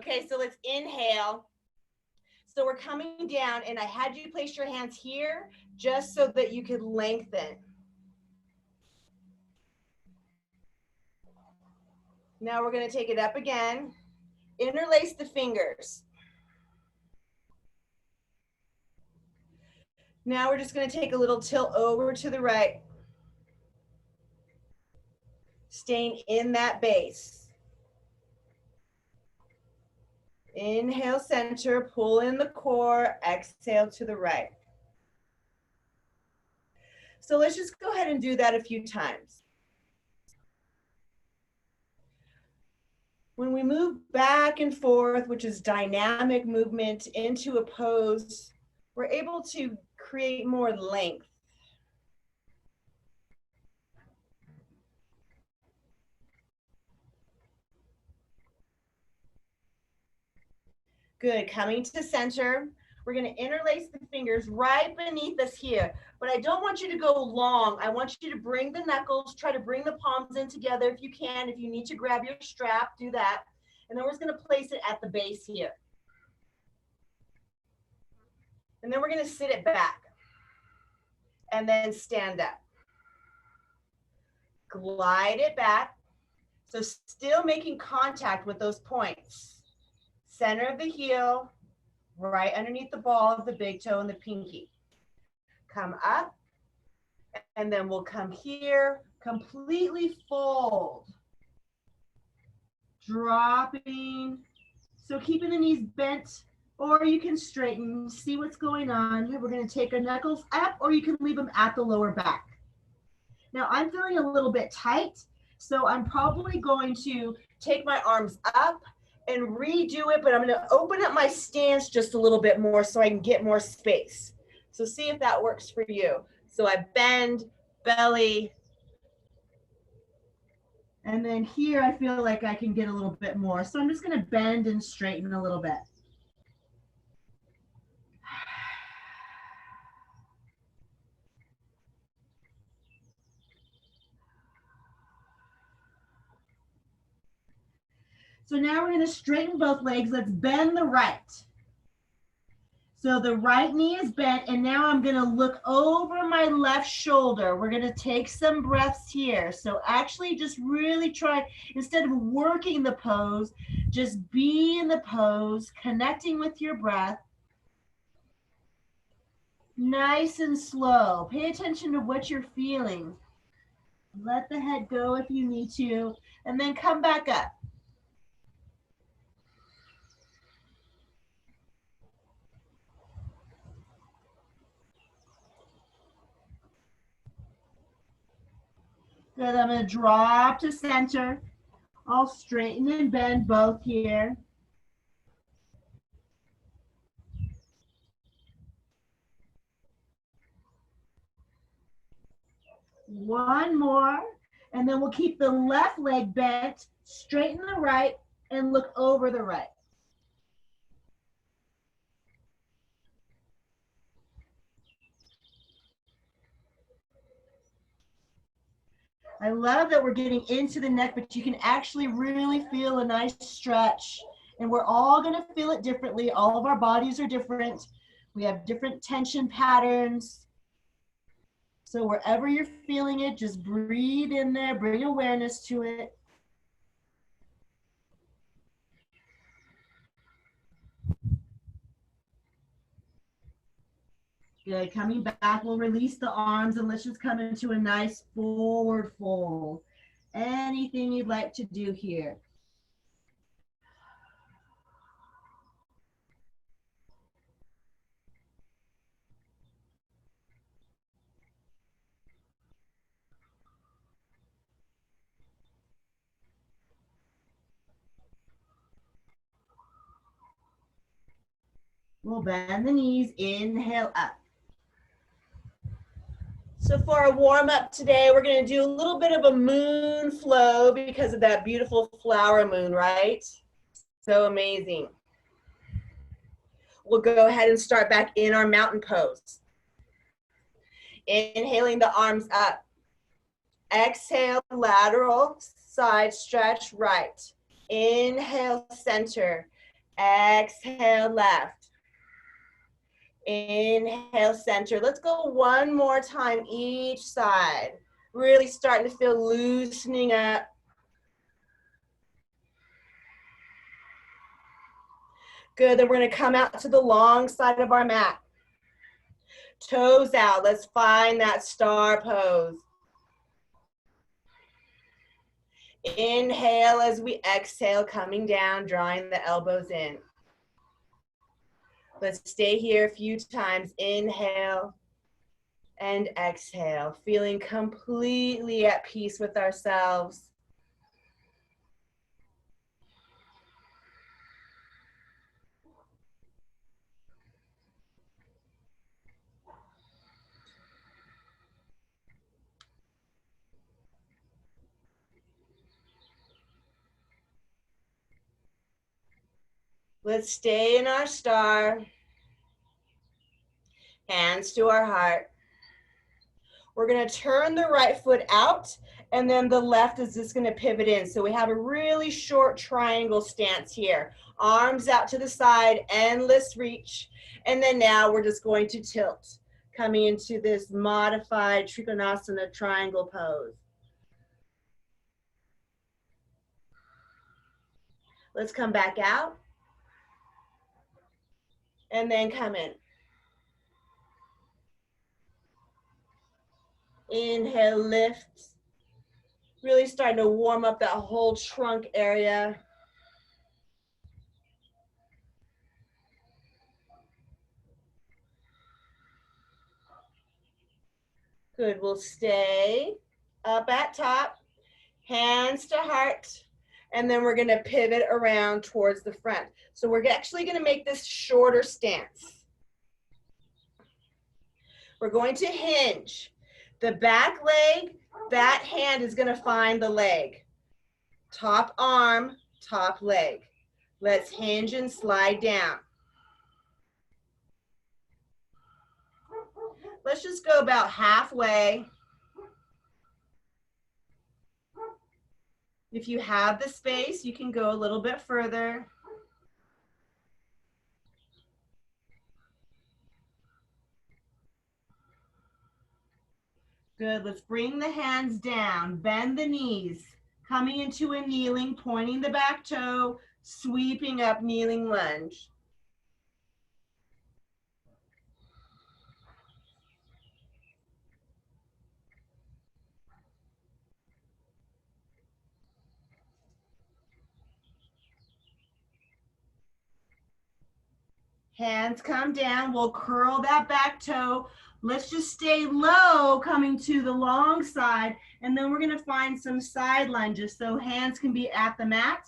Okay, so let's inhale. So we're coming down, and I had you place your hands here just so that you could lengthen. Now we're going to take it up again. Interlace the fingers. Now we're just going to take a little tilt over to the right. Staying in that base. Inhale, center, pull in the core, exhale to the right. So let's just go ahead and do that a few times. When we move back and forth, which is dynamic movement, into a pose, we're able to create more length. Good, coming to center. We're gonna interlace the fingers right beneath us here, but I don't want you to go long. I want you to bring the knuckles, try to bring the palms in together if you can. If you need to grab your strap, do that. And then we're just gonna place it at the base here. And then we're gonna sit it back and then stand up. Glide it back. So still making contact with those points. Center of the heel, right underneath the ball of the big toe and the pinky. Come up, and then we'll come here, completely fold. Dropping. So keeping the knees bent, or you can straighten, see what's going on. We're going to take our knuckles up, or you can leave them at the lower back. Now I'm feeling a little bit tight, so I'm probably going to take my arms up and redo it, but I'm going to open up my stance just a little bit more so I can get more space. So see if that works for you. So I bend, belly, and then here I feel like I can get a little bit more. So I'm just going to bend and straighten a little bit. So now we're going to straighten both legs. Let's bend the right. So the right knee is bent, and now I'm going to look over my left shoulder. We're going to take some breaths here. So actually just really try, instead of working the pose, just be in the pose, connecting with your breath. Nice and slow. Pay attention to what you're feeling. Let the head go if you need to, and then come back up. Good, I'm going to drop to center. I'll straighten and bend both here. One more, and then we'll keep the left leg bent, straighten the right, and look over the right. I love that we're getting into the neck, but you can actually really feel a nice stretch. And we're all going to feel it differently. All of our bodies are different. We have different tension patterns. So wherever you're feeling it, just breathe in there, bring awareness to it. Good, coming back, we'll release the arms and let's just come into a nice forward fold. Anything you'd like to do here. We'll bend the knees, inhale up. So for our warm up today, we're going to do a little bit of a moon flow because of that beautiful flower moon, right? So amazing. We'll go ahead and start back in our mountain pose. Inhaling the arms up. Exhale, lateral side stretch right. Inhale, center. Exhale, left. Inhale, center. Let's go one more time each side. Really starting to feel loosening up. Good, then we're gonna come out to the long side of our mat. Toes out, let's find that star pose. Inhale as we exhale, coming down, drawing the elbows in. Let's stay here a few times. Inhale and exhale, feeling completely at peace with ourselves. Let's stay in our star. Hands to our heart. We're gonna turn the right foot out, and then the left is just gonna pivot in. So we have a really short triangle stance here. Arms out to the side, endless reach. And then now we're just going to tilt, coming into this modified Trikonasana triangle pose. Let's come back out. And then come in. Inhale, lift. Really starting to warm up that whole trunk area. Good, we'll stay up at top, hands to heart, and then we're gonna pivot around towards the front. So we're actually gonna make this shorter stance. We're going to hinge. The back leg, that hand is gonna find the leg. Top arm, top leg. Let's hinge and slide down. Let's just go about halfway. If you have the space, you can go a little bit further. Good, let's bring the hands down, bend the knees, coming into a kneeling, pointing the back toe, sweeping up, kneeling lunge. Hands come down, we'll curl that back toe. Let's just stay low, coming to the long side, and then we're gonna find some side lunges. So hands can be at the mat,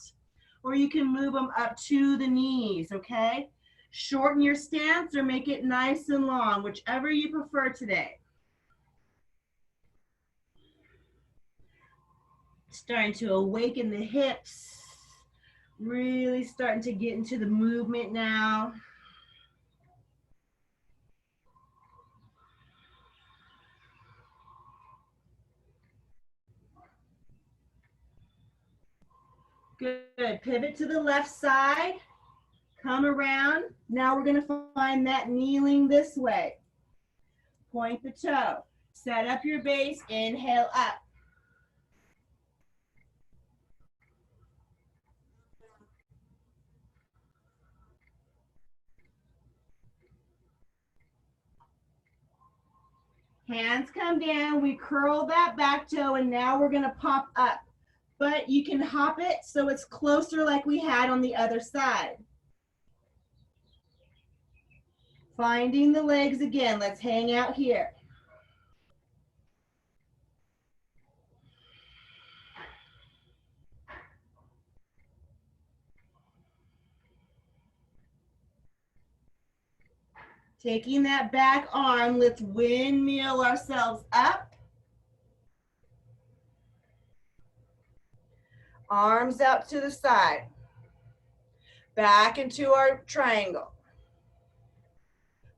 or you can move them up to the knees, okay? Shorten your stance or make it nice and long, whichever you prefer today. Starting to awaken the hips, really starting to get into the movement now. Good, pivot to the left side, come around. Now we're gonna find that kneeling this way. Point the toe, set up your base, inhale up. Hands come down, we curl that back toe, and now we're gonna pop up. But you can hop it so it's closer like we had on the other side. Finding the legs again, let's hang out here. Taking that back arm, let's windmill ourselves up. Arms out to the side. Back into our triangle.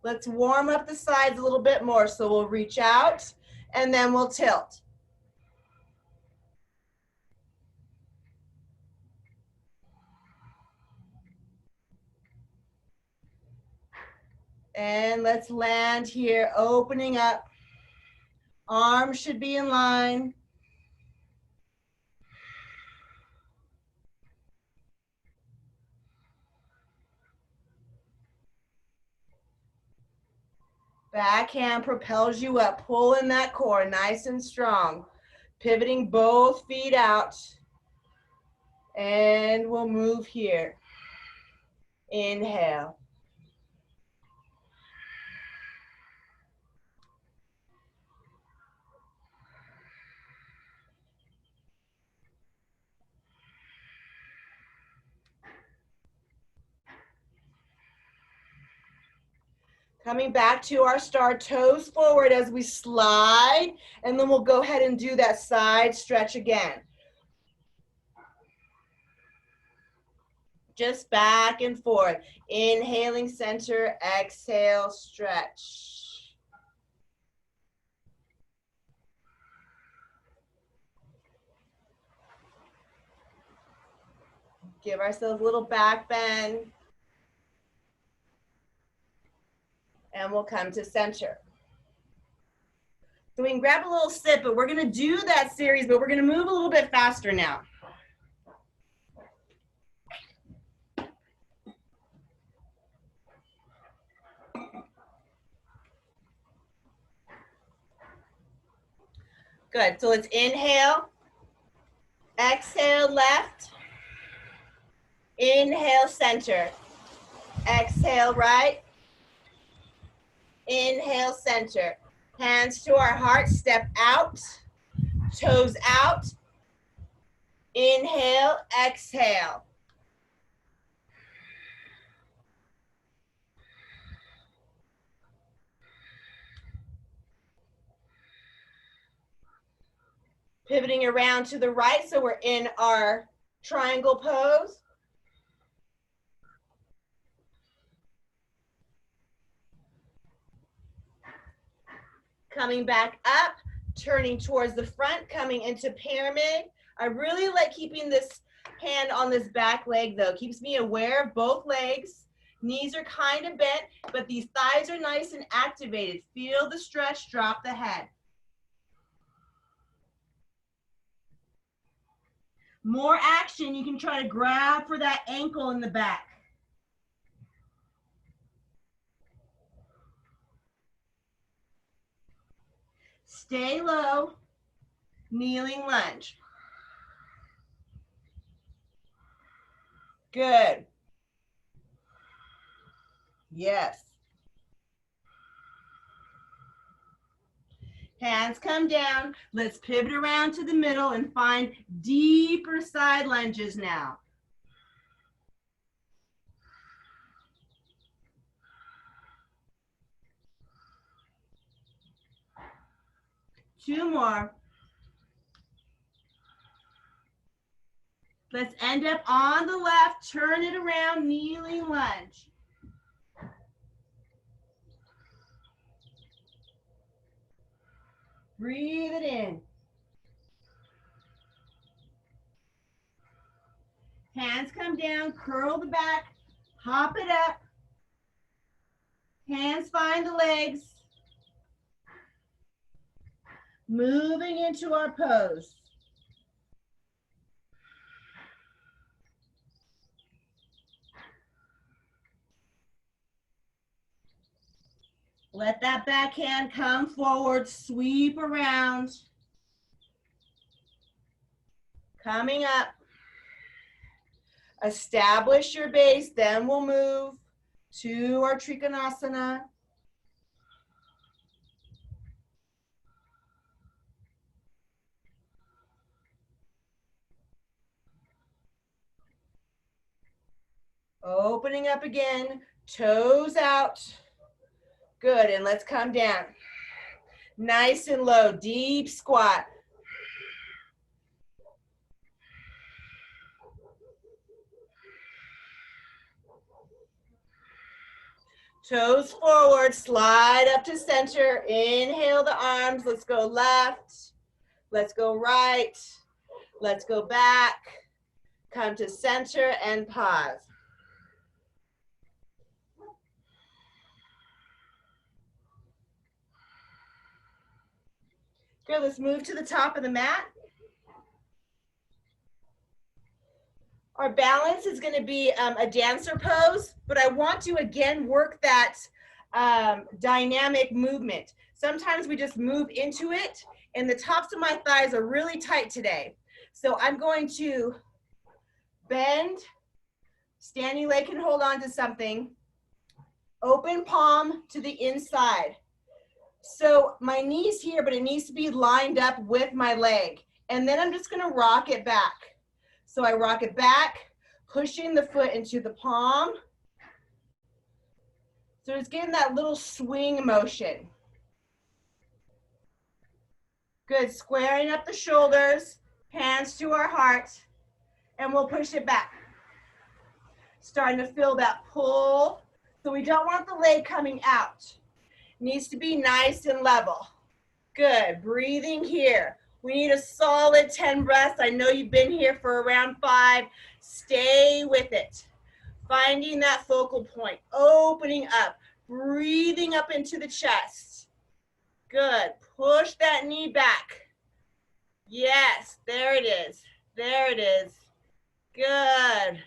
Let's warm up the sides a little bit more. So we'll reach out and then we'll tilt. And let's land here, opening up. Arms should be in line. Backhand propels you up, pulling that core nice and strong. Pivoting both feet out. And we'll move here. Inhale. Coming back to our start, toes forward as we slide, and then we'll go ahead and do that side stretch again. Just back and forth. Inhaling center, exhale, stretch. Give ourselves a little back bend. And we'll come to center. So we can grab a little sip, but we're gonna do that series, but we're gonna move a little bit faster now. Good, so let's inhale, exhale left, inhale center, exhale right, inhale center. Hands to our heart, step out, toes out, inhale, exhale. Pivoting around to the right, so we're in our triangle pose. Coming back up, turning towards the front, coming into pyramid. I really like keeping this hand on this back leg though. Keeps me aware of both legs. Knees are kind of bent, but these thighs are nice and activated. Feel the stretch, drop the head. More action, you can try to grab for that ankle in the back. Stay low, kneeling lunge. Good. Yes. Hands come down. Let's pivot around to the middle and find deeper side lunges now. Two more. Let's end up on the left, turn it around, kneeling lunge. Breathe it in. Hands come down, curl the back, hop it up. Hands find the legs. Moving into our pose. Let that backhand come forward, sweep around. Coming up. Establish your base, then we'll move to our Trikonasana. Opening up again, toes out. Good, and let's come down. Nice and low, deep squat. Toes forward, slide up to center. Inhale the arms, let's go left. Let's go right. Let's go back. Come to center and pause. Good, let's move to the top of the mat. Our balance is going to be a dancer pose, but I want to again work that dynamic movement. Sometimes we just move into it, and the tops of my thighs are really tight today. So I'm going to bend, standing leg can hold on to something, open palm to the inside. So my knee's here, but it needs to be lined up with my leg. And then I'm just going to rock it back. So I rock it back, pushing the foot into the palm. So it's getting that little swing motion. Good, squaring up the shoulders, hands to our heart, and we'll push it back. Starting to feel that pull. So we don't want the leg coming out. It needs to be nice and level. Good, breathing here. We need a solid 10 breaths. I know you've been here for around 5. Stay with it. Finding that focal point, opening up, breathing up into the chest. Good, push that knee back. Yes, there it is. There it is. Good.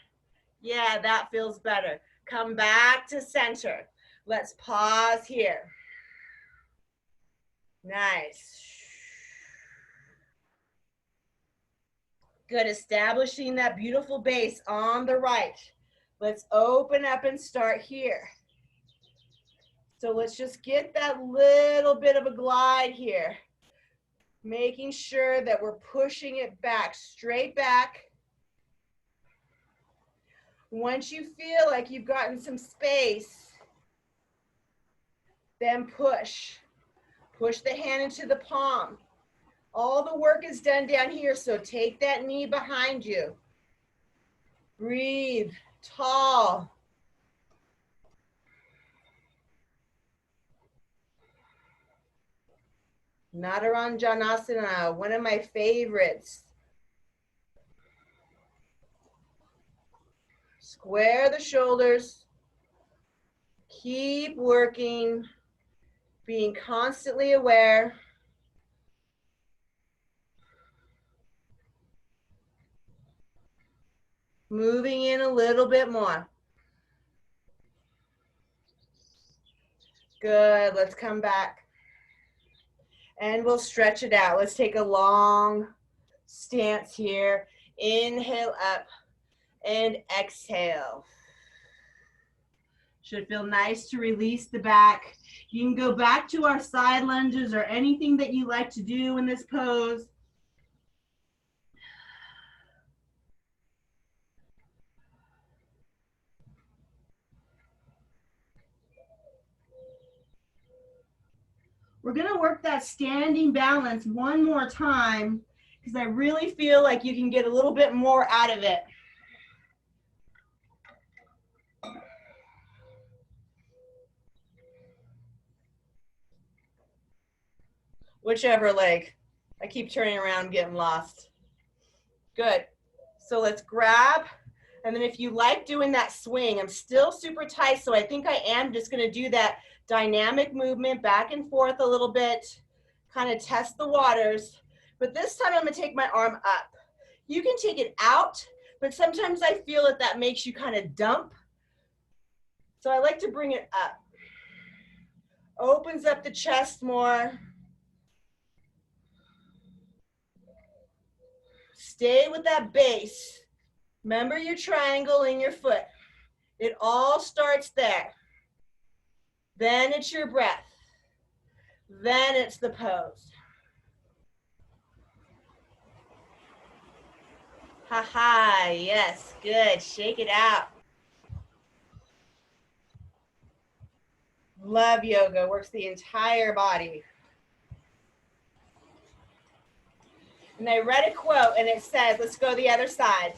Yeah, that feels better. Come back to center. Let's pause here. Nice. Good, establishing that beautiful base on the right. Let's open up and start here. So let's just get that little bit of a glide here. Making sure that we're pushing it back, straight back. Once you feel like you've gotten some space, then push. Push the hand into the palm. All the work is done down here, so take that knee behind you. Breathe, tall. Nadaranjanasana, one of my favorites. Square the shoulders. Keep working, being constantly aware. Moving in a little bit more. Good, let's come back. And we'll stretch it out. Let's take a long stance here. Inhale up and exhale. Should feel nice to release the back. You can go back to our side lunges or anything that you like to do in this pose. We're going to work that standing balance one more time because I really feel like you can get a little bit more out of it. Whichever leg. I keep turning around, getting lost. Good. So let's grab. And then if you like doing that swing, I'm still super tight, so I think I am just going to do that dynamic movement back and forth a little bit, kind of test the waters. But this time I'm going to take my arm up. You can take it out, but sometimes I feel that that makes you kind of dump. So I like to bring it up. Opens up the chest more. Stay with that base. Remember your triangle in your foot. It all starts there. Then it's your breath. Then it's the pose. Ha ha, yes, good. Shake it out. Love yoga, works the entire body. And I read a quote and it says, let's go the other side.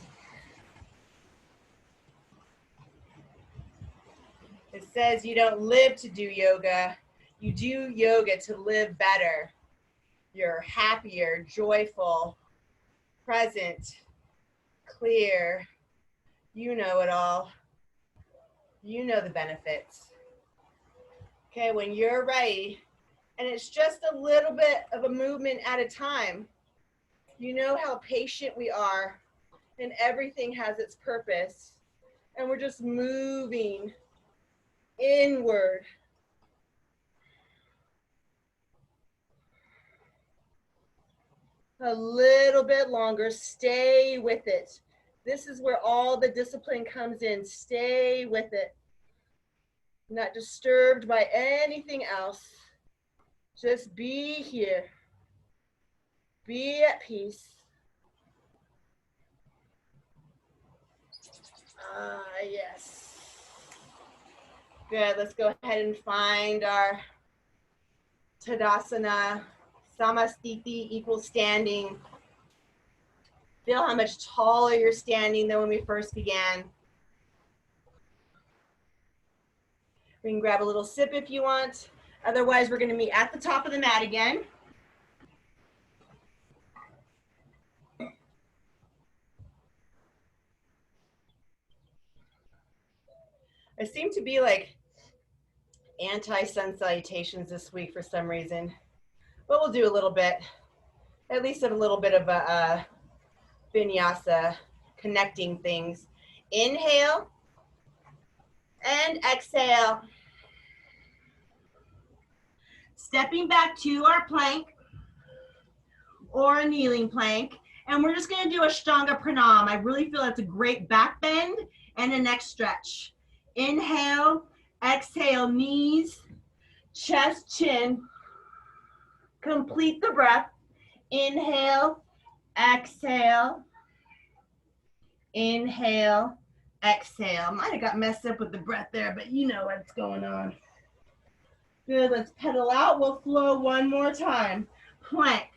It says you don't live to do yoga, you do yoga to live better. You're happier, joyful, present, clear. You know it all. You know the benefits. Okay, when you're ready, And it's just a little bit of a movement at a time. You know how patient we are, and everything has its purpose. And we're just moving inward. A little bit longer, stay with it. This is where all the discipline comes in. Stay with it. Not disturbed by anything else. Just be here. Be at peace. Ah, yes. Good, let's go ahead and find our Tadasana. Samastiti equals standing. Feel how much taller you're standing than when we first began. We can grab a little sip if you want. Otherwise, we're going to meet at the top of the mat again. I seem to be like anti-sun salutations this week for some reason. But we'll do a little bit, at least a little bit of a vinyasa, connecting things. Inhale and exhale. Stepping back to our plank or a kneeling plank. And we're just gonna do Ashtanga Pranam. I really feel that's a great back bend and a neck stretch. Inhale, exhale, knees, chest, chin. Complete the breath. Inhale, exhale, inhale, exhale. Might have got messed up with the breath there, but you know what's going on. Good, let's pedal out. We'll flow one more time. Plank.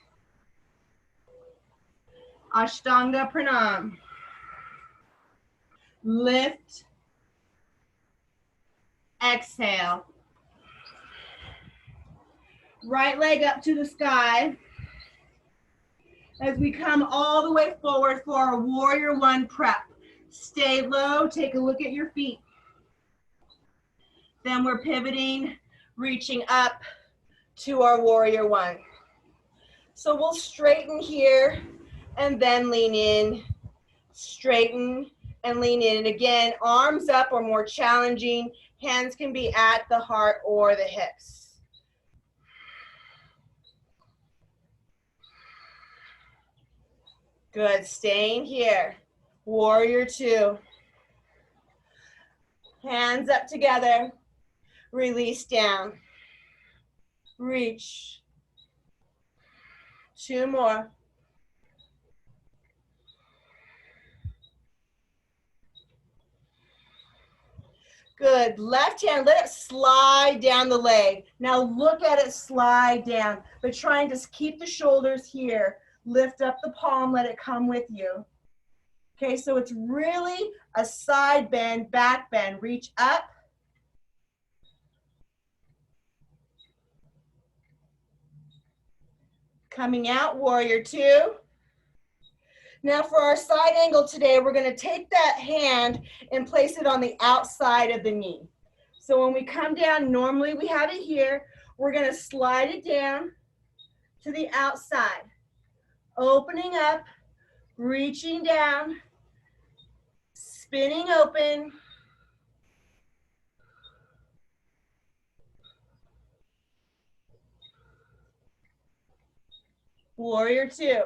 Ashtanga Pranam. Lift. Exhale. Right leg up to the sky. As we come all the way forward for our Warrior One prep. Stay low, take a look at your feet. Then we're pivoting, reaching up to our Warrior One. So we'll straighten here and then lean in, straighten and lean in. And again, arms up or more challenging. Hands can be at the heart or the hips. Good, staying here. Warrior Two. Hands up together. Release down. Reach. Two more. Good, left hand, let it slide down the leg. Now look at it slide down, but try and just keep the shoulders here. Lift up the palm, let it come with you. Okay, so it's really a side bend, back bend. Reach up. Coming out, Warrior Two. Now for our side angle today, we're gonna take that hand and place it on the outside of the knee. So when we come down, normally we have it here. We're gonna slide it down to the outside. Opening up, reaching down, spinning open. Warrior Two.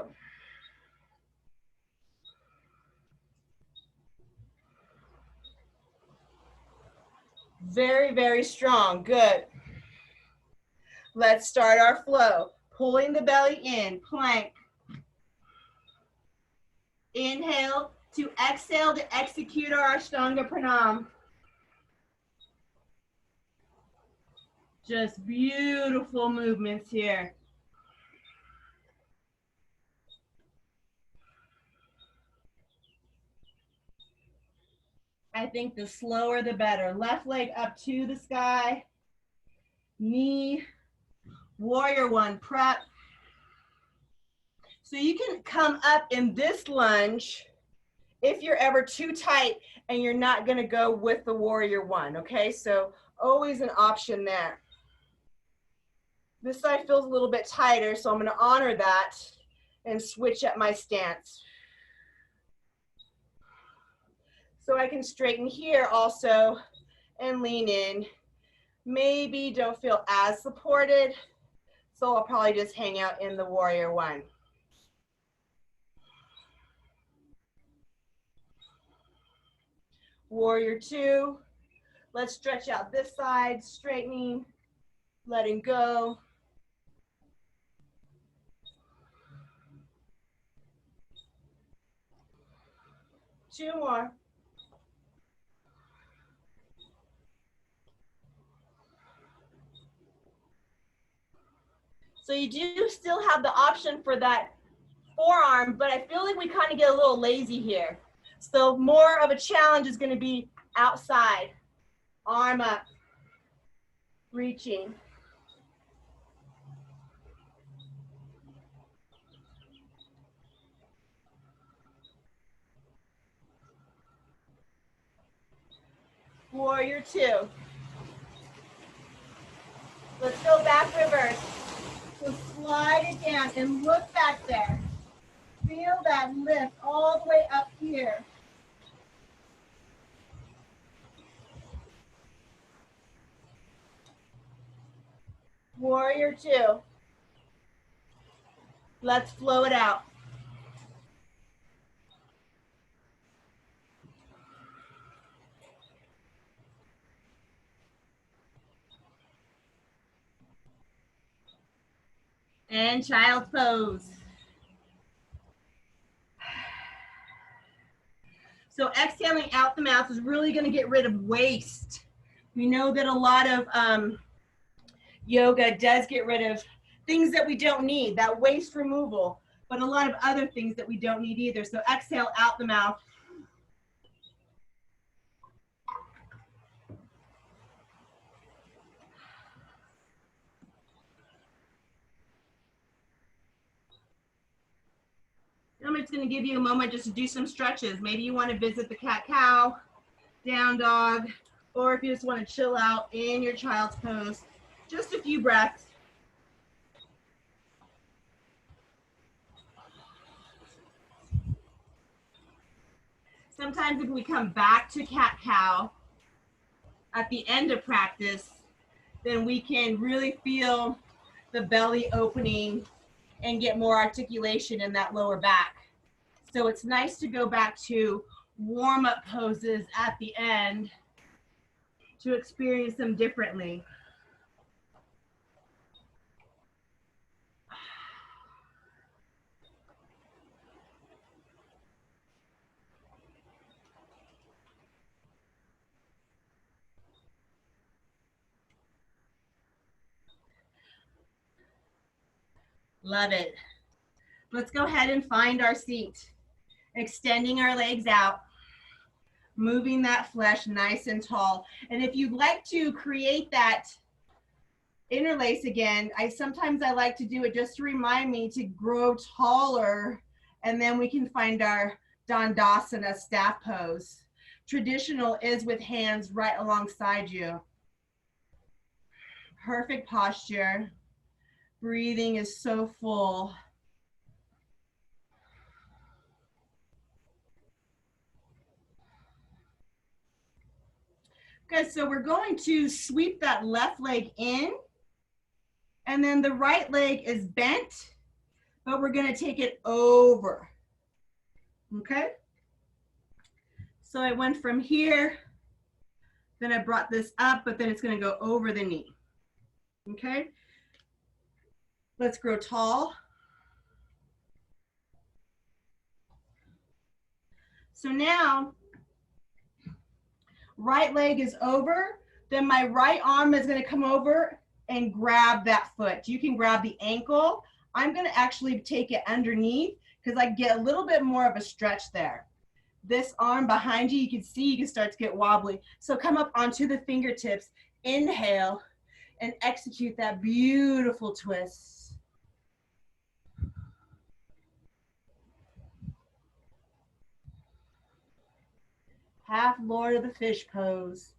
Very, very strong, good. Let's start our flow. Pulling the belly in, plank. Inhale to exhale to execute our Ashtanga Pranam. Just beautiful movements here. I think the slower the better. Left leg up to the sky. Knee, Warrior One prep. So you can come up in this lunge if you're ever too tight and you're not gonna go with the Warrior One, okay? So always an option there. This side feels a little bit tighter, so I'm going to honor that and switch up my stance. So I can straighten here also and lean in. Maybe don't feel as supported, so I'll probably just hang out in the warrior one. Warrior two. Let's stretch out this side, straightening, letting go. Two more. So you do still have the option for that forearm, but I feel like we kind of get a little lazy here. So more of a challenge is going to be outside, arm up, reaching. Warrior two. Let's go back reverse. So slide it down and look back there. Feel that lift all the way up here. Warrior two. Let's flow it out. And child's pose. So exhaling out the mouth is really going to get rid of waste. We know that a lot of yoga does get rid of things that we don't need, that waste removal, but a lot of other things that we don't need either. So exhale out the mouth. I'm just going to give you a moment just to do some stretches. Maybe you want to visit the cat-cow, down dog, or if you just want to chill out in your child's pose, just a few breaths. Sometimes if we come back to cat-cow at the end of practice, then we can really feel the belly opening and get more articulation in that lower back. So it's nice to go back to warm-up poses at the end to experience them differently. Love it. Let's go ahead and find our seat. Extending our legs out, moving that flesh nice and tall. And if you'd like to create that interlace again, sometimes I like to do it just to remind me to grow taller, and then we can find our Dandasana staff pose. Traditional is with hands right alongside you. Perfect posture. Breathing is so full. Good, so we're going to sweep that left leg in, and then the right leg is bent, but we're gonna take it over, okay? So I went from here, then I brought this up, but then it's gonna go over the knee, okay? Let's grow tall. So now, right leg is over, then my right arm is gonna come over and grab that foot. You can grab the ankle. I'm gonna actually take it underneath because I get a little bit more of a stretch there. This arm behind you, you can see you can start to get wobbly. So come up onto the fingertips, inhale, and execute that beautiful twist. Half Lord of the Fish pose.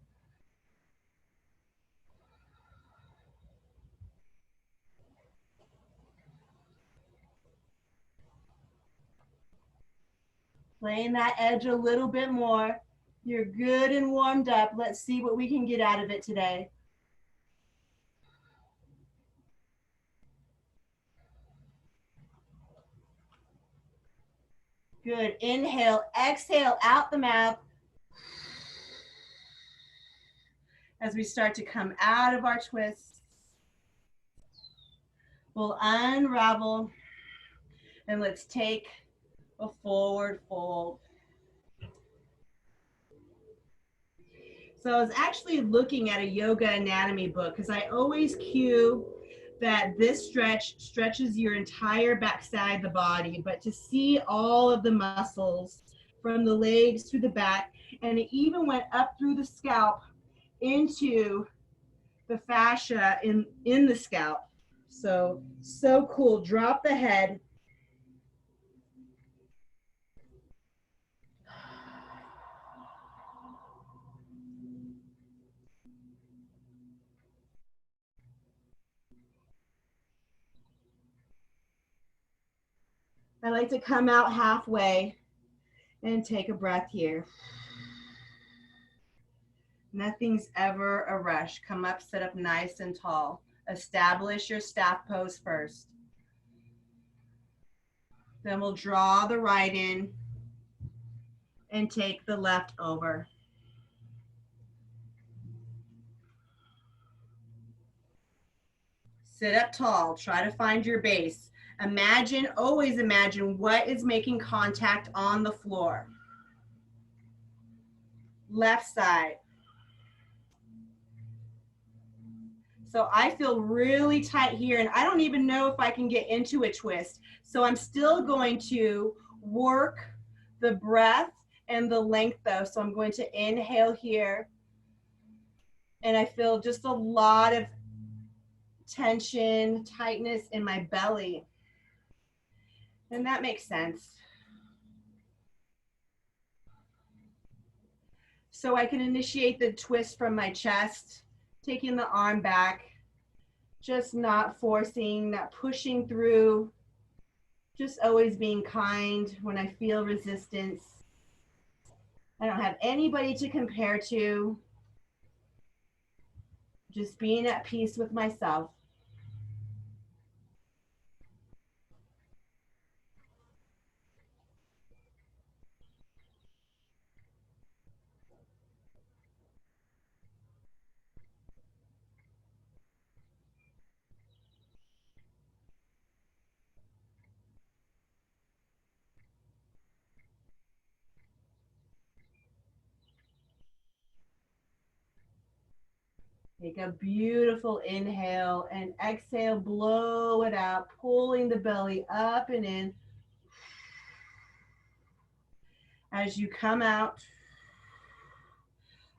Playing that edge a little bit more. You're good and warmed up. Let's see what we can get out of it today. Good. Inhale, exhale out the mouth. As we start to come out of our twists, we'll unravel and let's take a forward fold. So I was actually looking at a yoga anatomy book because I always cue that this stretch stretches your entire backside of the body, but to see all of the muscles from the legs to the back, and it even went up through the scalp into the fascia in the scalp. So cool. Drop the head. I like to come out halfway and take a breath here. Nothing's ever a rush. Come up, sit up nice and tall. Establish your staff pose first. Then we'll draw the right in and take the left over. Sit up tall. Try to find your base. Imagine, always imagine what is making contact on the floor. Left side. So I feel really tight here, and I don't even know if I can get into a twist. So I'm still going to work the breath and the length though. So I'm going to inhale here, and I feel just a lot of tension, tightness in my belly. And that makes sense. So I can initiate the twist from my chest, taking the arm back, just not forcing, not pushing through, just always being kind when I feel resistance. I don't have anybody to compare to, just being at peace with myself. Take a beautiful inhale and exhale, blow it out, pulling the belly up and in. As you come out,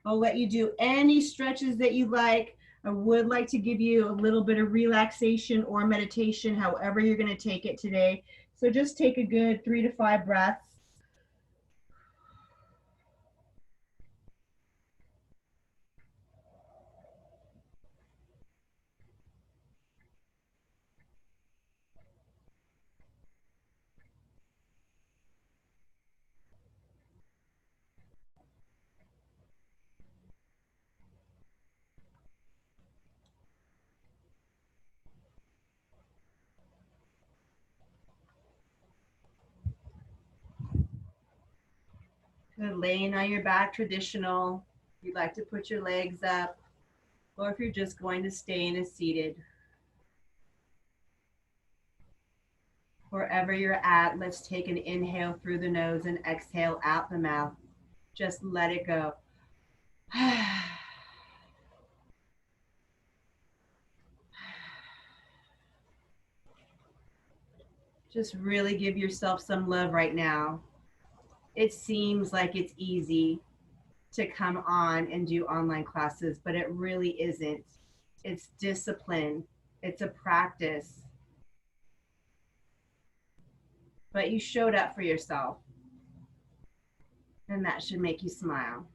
I'll let you do any stretches that you like. I would like to give you a little bit of relaxation or meditation, however you're going to take it today. So just take a good 3 to 5 breaths. Good. Laying on your back, traditional. You'd like to put your legs up, or if you're just going to stay in a seated. Wherever you're at, let's take an inhale through the nose and exhale out the mouth. Just let it go. Just really give yourself some love right now. It seems like it's easy to come on and do online classes, but it really isn't. It's discipline. It's a practice. But you showed up for yourself, and that should make you smile.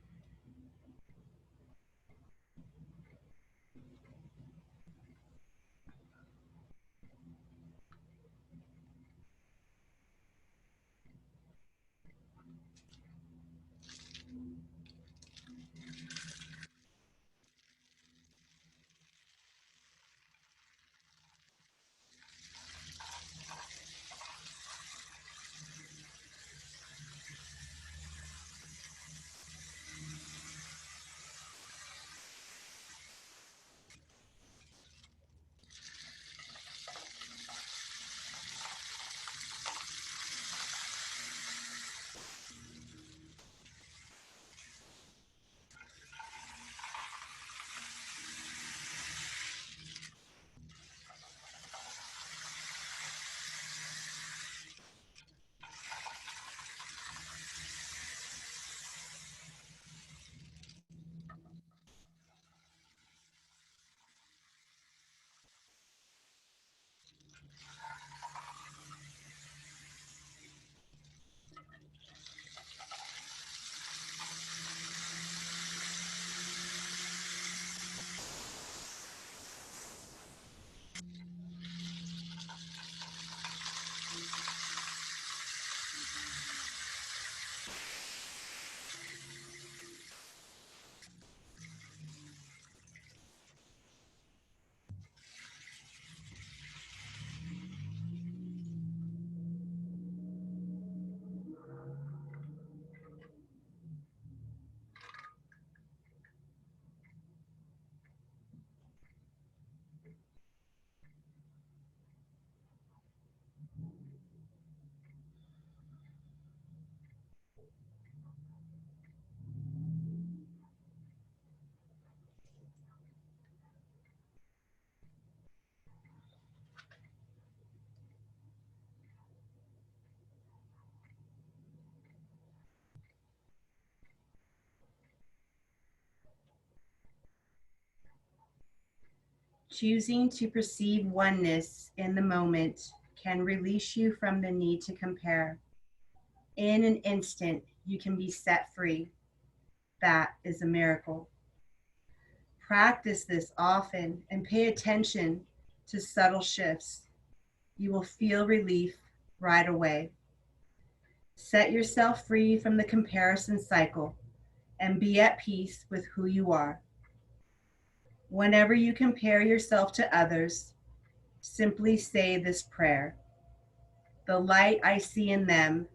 Choosing to perceive oneness in the moment can release you from the need to compare. In an instant, you can be set free. That is a miracle. Practice this often and pay attention to subtle shifts. You will feel relief right away. Set yourself free from the comparison cycle and be at peace with who you are. Whenever you compare yourself to others, simply say this prayer: the light I see in them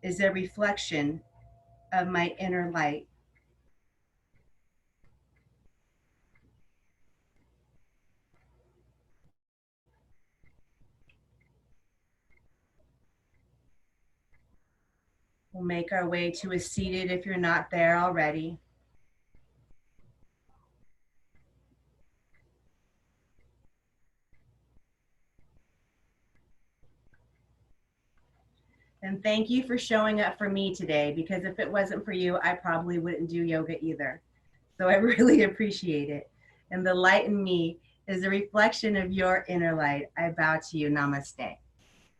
is a reflection of my inner light. We'll make our way to a seated if you're not there already. And thank you for showing up for me today, because if it wasn't for you, I probably wouldn't do yoga either. So I really appreciate it. And the light in me is a reflection of your inner light. I bow to you. Namaste.